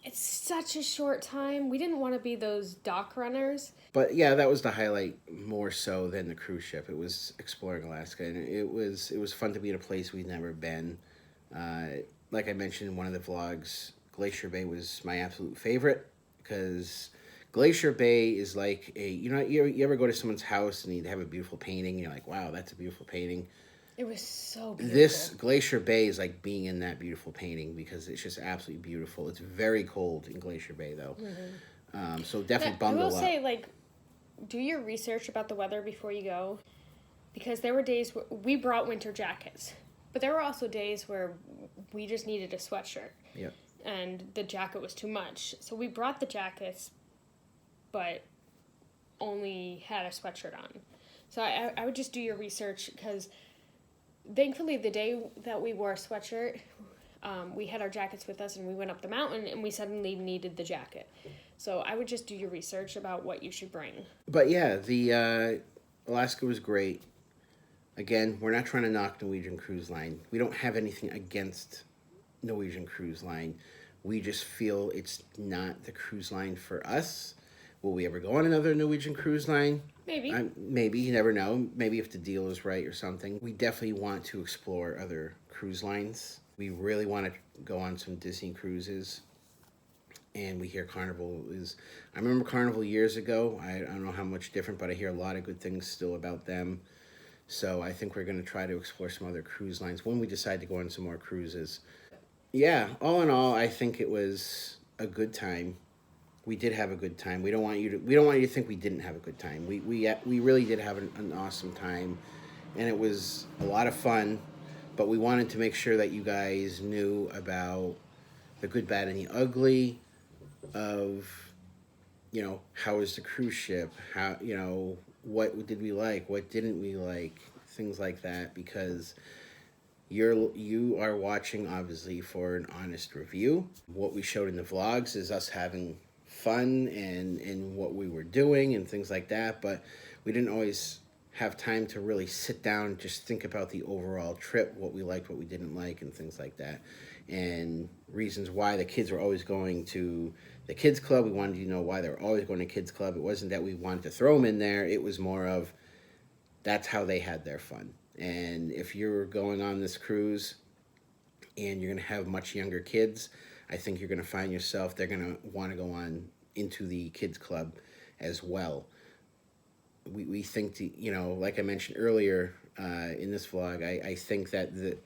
it's such a short time. We didn't want to be those dock runners. But yeah, that was the highlight more so than the cruise ship. It was exploring Alaska, and it was fun to be in a place we'd never been. Like I mentioned in one of the vlogs, Glacier Bay was my absolute favorite because Glacier Bay is like you ever go to someone's house and they have a beautiful painting, and you're like, wow, that's a beautiful painting. It was so beautiful. This Glacier Bay is like being in that beautiful painting because it's just absolutely beautiful. It's very cold in Glacier Bay, though. Mm-hmm. So definitely bundle up. I will say, do your research about the weather before you go, because there were days where we brought winter jackets, but there were also days where we just needed a sweatshirt. Yep. And the jacket was too much. So we brought the jackets, but only had a sweatshirt on. So I would just do your research because thankfully the day that we wore a sweatshirt, we had our jackets with us and we went up the mountain and we suddenly needed the jacket. So I would just do your research about what you should bring. But yeah, the Alaska was great. Again, we're not trying to knock Norwegian Cruise Line. We don't have anything against Norwegian Cruise Line. We just feel it's not the cruise line for us. Will we ever go on another Norwegian Cruise Line? Maybe. Maybe, you never know. Maybe if the deal is right or something. We definitely want to explore other cruise lines. We really want to go on some Dizney cruises. And we hear Carnival is... I remember Carnival years ago. I don't know how much different, but I hear a lot of good things still about them. So I think we're going to try to explore some other cruise lines when we decide to go on some more cruises. Yeah, all in all, I think it was a good time. We did have a good time. We don't want you to think we didn't have a good time. We really did have an awesome time, and it was a lot of fun. But we wanted to make sure that you guys knew about the good, bad, and the ugly of how was the cruise ship? How, what did we like? What didn't we like? Things like that, because you are watching obviously for an honest review. What we showed in the vlogs is us having fun and what we were doing and things like that, but we didn't always have time to really sit down and just think about the overall trip, what we liked, what we didn't like, and things like that, and reasons why the kids were always going to the kids club. We wanted to know why they were always going to kids club. It wasn't that we wanted to throw them in there. It was more of that's how they had their fun. And if you're going on this cruise and you're going to have much younger kids, I think you're going to find yourself, they're going to want to go on into the kids club as well. We think, like I mentioned earlier in this vlog, I think that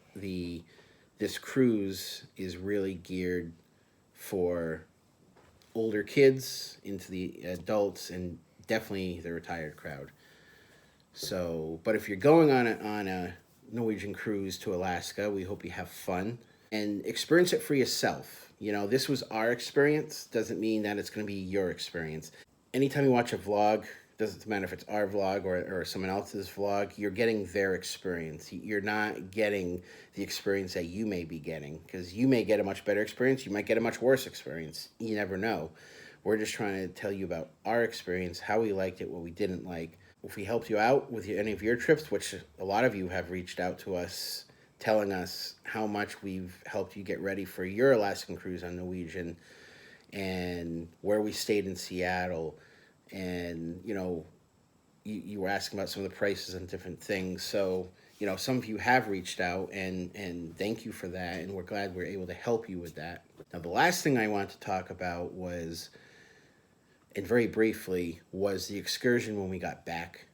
this cruise is really geared for older kids, into the adults, and definitely the retired crowd. So, but if you're going on a Norwegian cruise to Alaska, we hope you have fun and experience it for yourself. This was our experience. Doesn't mean that it's going to be your experience. Anytime you watch a vlog, doesn't matter if it's our vlog or someone else's vlog, you're getting their experience. You're not getting the experience that you may be getting, because you may get a much better experience. You might get a much worse experience. You never know. We're just trying to tell you about our experience, how we liked it, what we didn't like. If we helped you out with any of your trips, which a lot of you have reached out to us telling us how much we've helped you get ready for your Alaskan cruise on Norwegian, and where we stayed in Seattle, and you were asking about some of the prices and different things. So some of you have reached out, and thank you for that, and we're glad we're able to help you with that. Now, the last thing I wanted to talk about was, and very briefly, was the excursion when we got back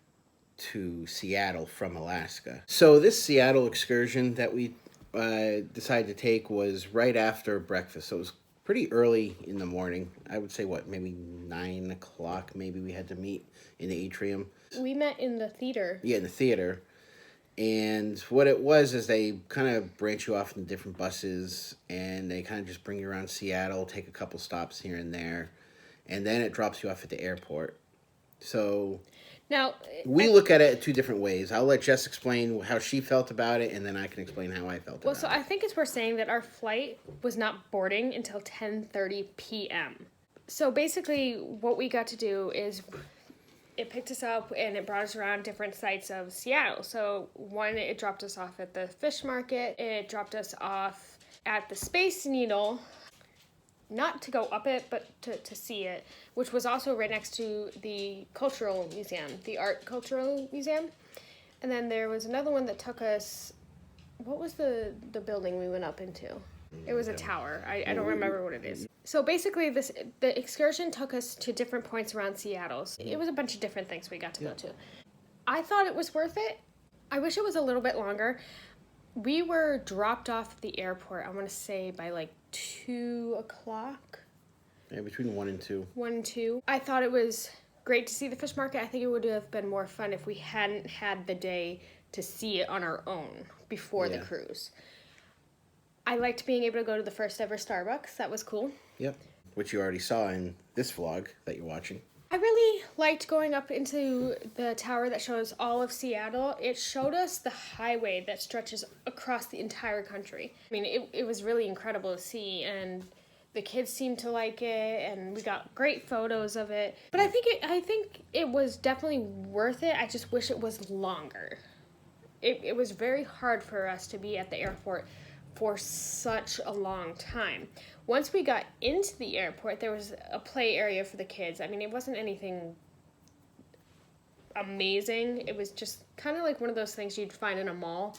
to Seattle from Alaska. So this Seattle excursion that we decided to take was right after breakfast. So it was pretty early in the morning. I would say, maybe 9 o'clock, maybe we had to meet in the atrium. We met in the theater. Yeah, in the theater. And what it was is they kind of branch you off into different buses, and they kind of just bring you around Seattle, take a couple stops here and there, and then it drops you off at the airport. So now we look at it two different ways. I'll let Jess explain how she felt about it, and then I can explain how I felt about it. Well, so I think it's worth saying that our flight was not boarding until 10:30 p.m. So basically what we got to do is it picked us up and it brought us around different sites of Seattle. So one, it dropped us off at the fish market. It dropped us off at the Space Needle, not to go up it, but to see it, which was also right next to the Cultural Museum, the Art Cultural Museum. And then there was another one that took us, what was the building we went up into? It was a tower. I don't remember what it is. So basically, the excursion took us to different points around Seattle. It was a bunch of different things we got to go to. I thought it was worth it. I wish it was a little bit longer. We were dropped off at the airport, I want to say, by 2 o'clock. Yeah, between 1 and 2. 1 and 2. I thought it was great to see the fish market. I think it would have been more fun if we hadn't had the day to see it on our own before the cruise. I liked being able to go to the first ever Starbucks. That was cool. Yep. Which you already saw in this vlog that you're watching. I really liked going up into the tower that shows all of Seattle. It showed us the highway that stretches across the entire country. I mean, it was really incredible to see, and the kids seemed to like it, and we got great photos of it. But I think it was definitely worth it. I just wish it was longer. It was very hard for us to be at the airport for such a long time. Once we got into the airport, there was a play area for the kids. I mean, it wasn't anything amazing. It was just kind of like one of those things you'd find in a mall.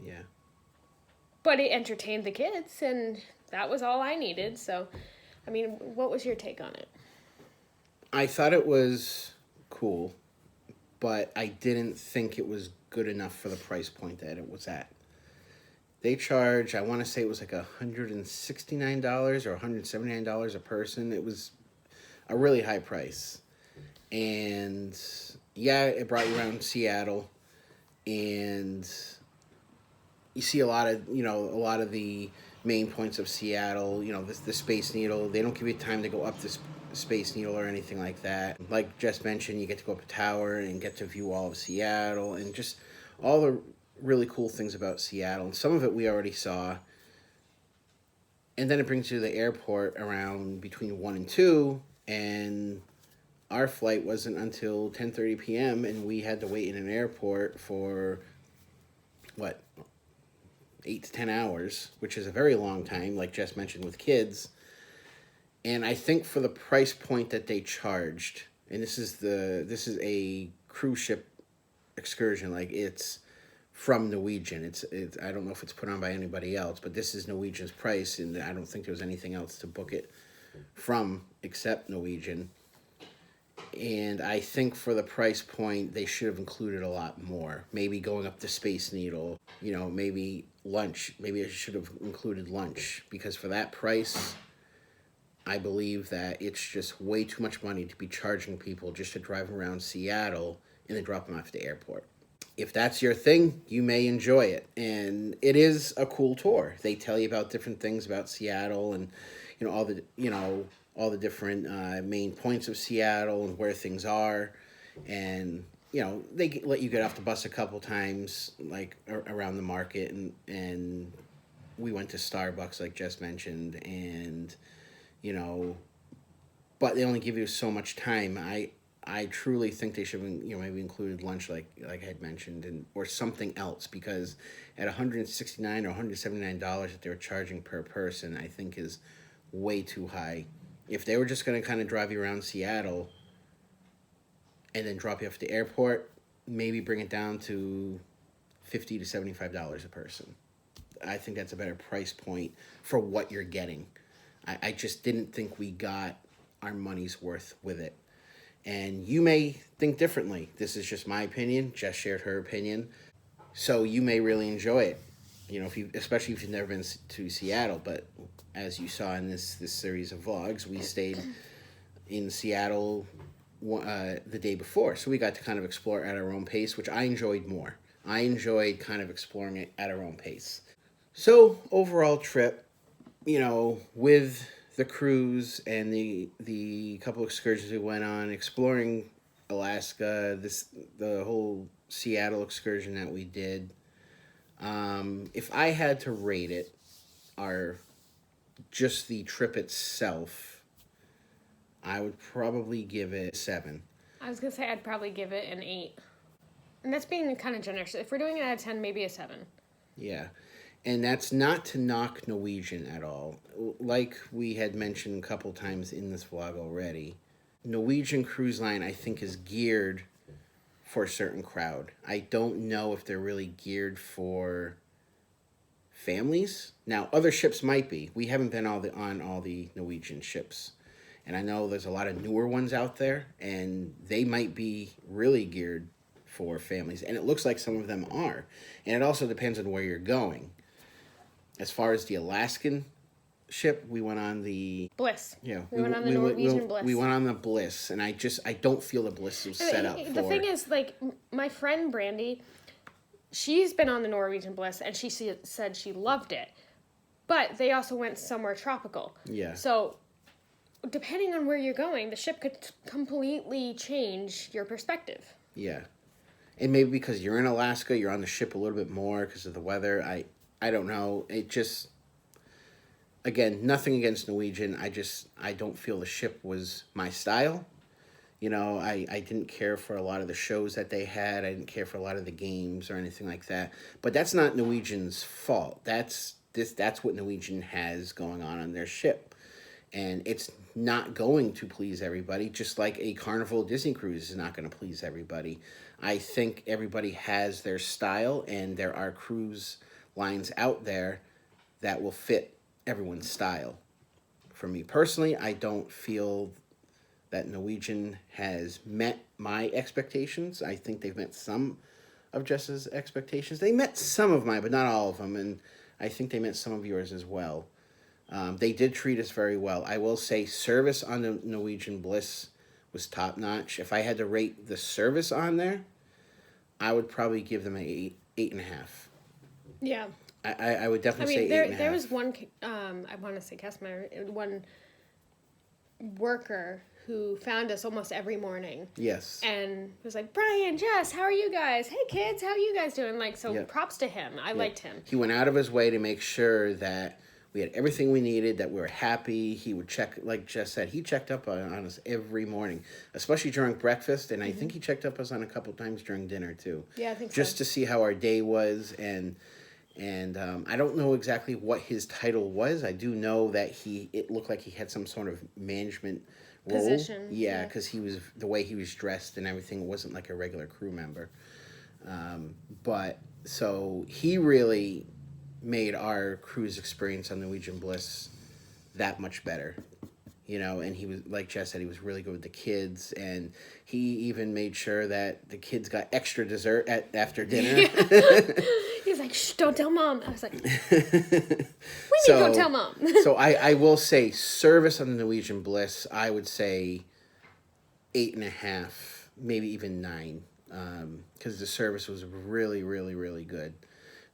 Yeah. But it entertained the kids, and that was all I needed. So, I mean, what was your take on it? I thought it was cool, but I didn't think it was good enough for the price point that it was at. They charge, I want to say it was $169 or $179 a person. It was a really high price. And yeah, it brought you around Seattle, and you see a lot of the main points of Seattle, the Space Needle. They don't give you time to go up Space Needle or anything like that. Like Jess mentioned, you get to go up a tower and get to view all of Seattle and just all the really cool things about Seattle. And some of it we already saw. And then it brings you to the airport around between 1 and 2, and our flight wasn't until 10:30 p.m., and we had to wait in an airport for, what, 8 to 10 hours, which is a very long time, like Jess mentioned, with kids. And I think for the price point that they charged, and this is a cruise ship excursion, like it's from Norwegian. It's I don't know if it's put on by anybody else, but this is Norwegian's price, and I don't think there was anything else to book it from except Norwegian. And I think for the price point, they should have included a lot more. Maybe going up the Space Needle, maybe lunch. Maybe I should have included lunch, because for that price, I believe that it's just way too much money to be charging people just to drive around Seattle and then drop them off at the airport. If that's your thing, you may enjoy it. And it is a cool tour. They tell you about different things about Seattle and, all the different main points of Seattle and where things are. And, they let you get off the bus a couple times, like around the market. And we went to Starbucks, like Jess mentioned. And, but they only give you so much time. I truly think they should have, maybe included lunch, like I had mentioned, or something else, because at $169 or $179 that they were charging per person, I think is way too high. If they were just going to kind of drive you around Seattle and then drop you off at the airport, maybe bring it down to $50 to $75 a person. I think that's a better price point for what you're getting. I just didn't think we got our money's worth with it. And you may think differently. This is just my opinion. Jess shared her opinion. So you may really enjoy it, especially if you've never been to Seattle. But as you saw in this series of vlogs, we stayed in Seattle the day before. So we got to kind of explore at our own pace, which I enjoyed more. I enjoyed kind of exploring it at our own pace. So overall trip, with the cruise and the couple excursions we went on, exploring Alaska, the whole Seattle excursion that we did. If I had to rate it, just the trip itself, I would probably give it 7. I was going to say I'd probably give it an 8. And that's being kind of generous. If we're doing it out of 10, maybe a 7. Yeah. And that's not to knock Norwegian at all. Like we had mentioned a couple times in this vlog already, Norwegian Cruise Line, I think, is geared for a certain crowd. I don't know if they're really geared for families. Now, other ships might be. We haven't been on all the Norwegian ships. And I know there's a lot of newer ones out there, and they might be really geared for families. And it looks like some of them are. And it also depends on where you're going. As far as the Alaskan ship, we went on the Bliss. Yeah, we went on the Norwegian Bliss. We went on the Bliss, and I don't feel the Bliss was set up for. The thing is, like, my friend Brandy, she's been on the Norwegian Bliss, and she said she loved it. But they also went somewhere tropical. Yeah. So, depending on where you're going, the ship could completely change your perspective. Yeah. And maybe because you're in Alaska, you're on the ship a little bit more because of the weather. I don't know. It just, again, nothing against Norwegian. I don't feel the ship was my style. I didn't care for a lot of the shows that they had. I didn't care for a lot of the games or anything like that. But that's not Norwegian's fault. That's what Norwegian has going on their ship. And it's not going to please everybody, just like a Carnival Disney cruise is not going to please everybody. I think everybody has their style, and there are cruise lines out there that will fit everyone's style. For me personally, I don't feel that Norwegian has met my expectations. I think they've met some of Jess's expectations. They met some of mine, but not all of them, and I think they met some of yours as well. They did treat us very well. I will say service on the Norwegian Bliss was top-notch. If I had to rate the service on there, I would probably give them an 8.5. Yeah. I would definitely say 8.5. There was one, I want to say customer, one worker who found us almost every morning. Yes. And was like, Brian, Jess, how are you guys? Hey, kids, how are you guys doing? Like, so Yep. props to him. I liked him. He went out of his way to make sure that we had everything we needed, that we were happy. He would check, like Jess said, he checked up on us every morning, especially during breakfast. And I think he checked up us on a couple times during dinner, too. Yeah, I think so. Just to see how our day was. And I don't know exactly what his title was. I do know that it looked like he had some sort of management role. Position. Yeah, because the way he was dressed and everything wasn't like a regular crew member. But so he really made our cruise experience on Norwegian Bliss that much better. And he was, like Jess said, he was really good with the kids, and he even made sure that the kids got extra dessert after dinner. He was like, shh, don't tell Mom. I was like, we need to go tell Mom. So I will say, service on the Norwegian Bliss, I would say 8.5, maybe even 9, because the service was really, really, really good.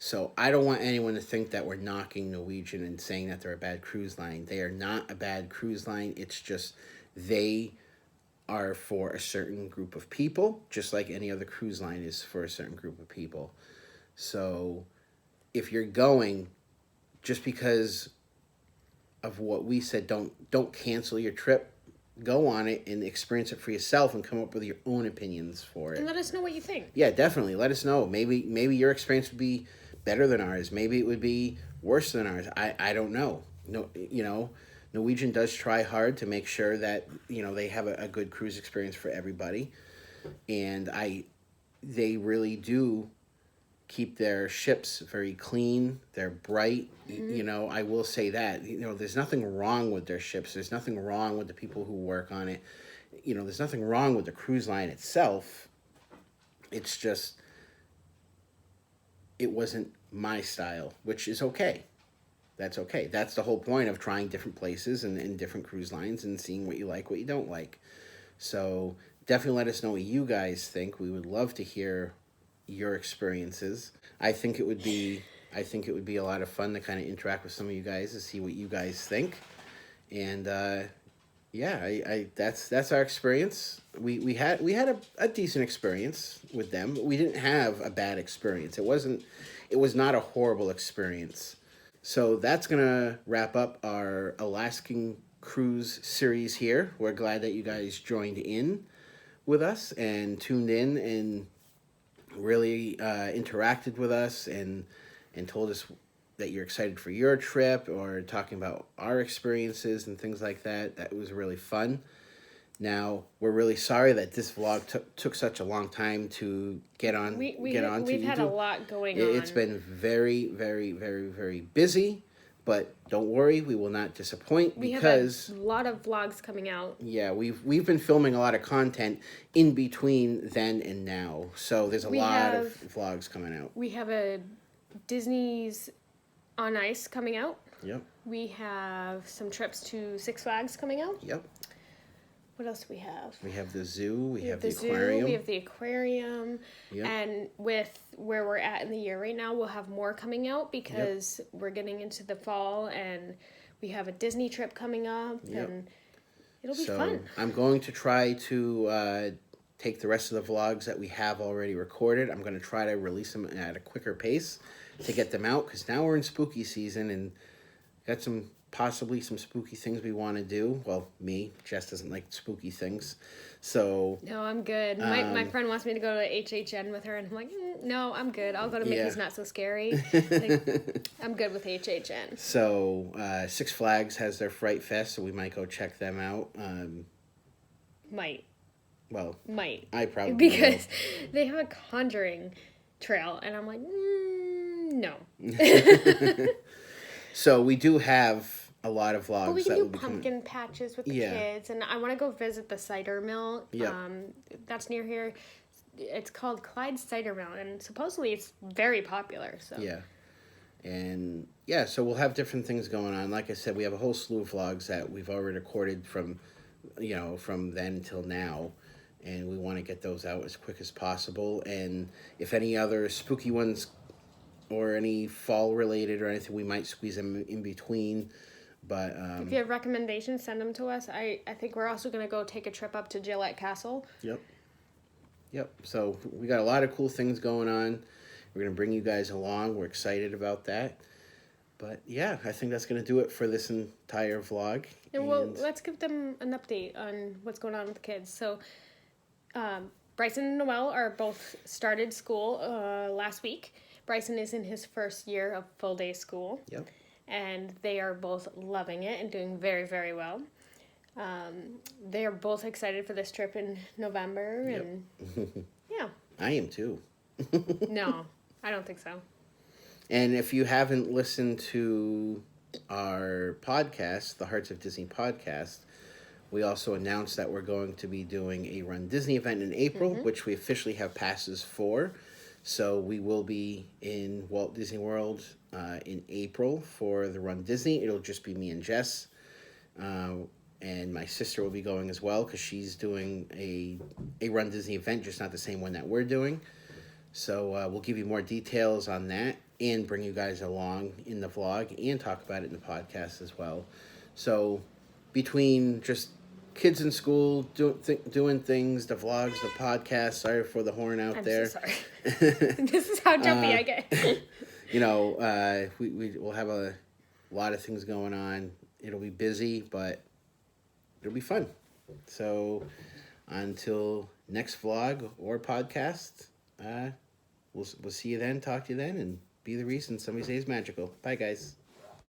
So I don't want anyone to think that we're knocking Norwegian and saying that they're a bad cruise line. They are not a bad cruise line. It's just they are for a certain group of people, just like any other cruise line is for a certain group of people. So if you're going, just because of what we said, don't cancel your trip. Go on it and experience it for yourself and come up with your own opinions for it. And let us know what you think. Yeah, definitely. Let us know. Maybe your experience would be better than ours. Maybe it would be worse than ours. I don't know. No, Norwegian does try hard to make sure that they have a good cruise experience for everybody, and they really do keep their ships very clean. They're bright. Mm-hmm. I will say that. There's nothing wrong with their ships. There's nothing wrong with the people who work on it. There's nothing wrong with the cruise line itself. It's just, it wasn't my style, which is okay. That's okay. That's the whole point of trying different places and different cruise lines and seeing what you like, what you don't like. So definitely let us know what you guys think. We would love to hear your experiences. I think it would be a lot of fun to kind of interact with some of you guys to see what you guys think. And that's our experience. We had a decent experience with them. We didn't have a bad experience. It was not a horrible experience. So that's gonna wrap up our Alaskan cruise series here. We're glad that you guys joined in with us and tuned in and really interacted with us and told us that you're excited for your trip or talking about our experiences and things like that. That was really fun. Now, we're really sorry that this vlog took such a long time to get on. We've had a lot going on. It's been very, very, very, very busy, but don't worry, we will not disappoint because we have a lot of vlogs coming out. Yeah, we've been filming a lot of content in between then and now, so there's a lot of vlogs coming out. We have a Disney's on Ice coming out. Yep. We have some trips to Six Flags coming out. Yep. What else do we have? We have the zoo. We have the aquarium. We have the aquarium. Yep. And with where we're at in the year right now, we'll have more coming out because we're getting into the fall and we have a Disney trip coming up and it'll be fun. I'm going to try to take the rest of the vlogs that we have already recorded. I'm going to try to release them at a quicker pace to get them out because now we're in spooky season and got possibly some spooky things we want to do. Well, me. Jess doesn't like spooky things. So... No, I'm good. My friend wants me to go to HHN with her, and I'm like, no, I'm good. I'll go to Mickey's Not So Scary. I'm good with HHN. So, Six Flags has their Fright Fest, so we might go check them out. Might. Well, might. I probably because they have a Conjuring trail, and I'm like, no. So we do have a lot of vlogs. But we can do pumpkin patches with the kids, and I want to go visit the cider mill. Yeah. That's near here. It's called Clyde Cider Mill, and supposedly it's very popular. So yeah, and so we'll have different things going on. Like I said, we have a whole slew of vlogs that we've already recorded from then till now, and we want to get those out as quick as possible. And if any other spooky ones or any fall related or anything, we might squeeze them in between But If you have recommendations, send them to us. I think we're also going to go take a trip up to Gillette Castle. Yep. So we got a lot of cool things going on. We're going to bring you guys along. We're excited about that. But yeah, I think that's going to do it for this entire vlog. And let's give them an update on what's going on with the kids. So Bryson and Noelle are both started school last week. Bryson is in his first year of full day school. Yep. And they are both loving it and doing very, very well. They are both excited for this trip in November. And yeah. I am too. No, I don't think so. And if you haven't listened to our podcast, the Hearts of Disney podcast, we also announced that we're going to be doing a Run Disney event in April, which we officially have passes for. So we will be in Walt Disney World in April for the Run Disney. It'll just be me and Jess. And my sister will be going as well because she's doing a Run Disney event, just not the same one that we're doing. So we'll give you more details on that and bring you guys along in the vlog and talk about it in the podcast as well. So between just kids in school doing things, the vlogs, the podcast, sorry for the horn out there. I'm so sorry. This is how jumpy I get. We'll have a lot of things going on. It'll be busy, but it'll be fun. So until next vlog or podcast, we'll see you then, talk to you then, and be the reason somebody says magical. Bye, guys.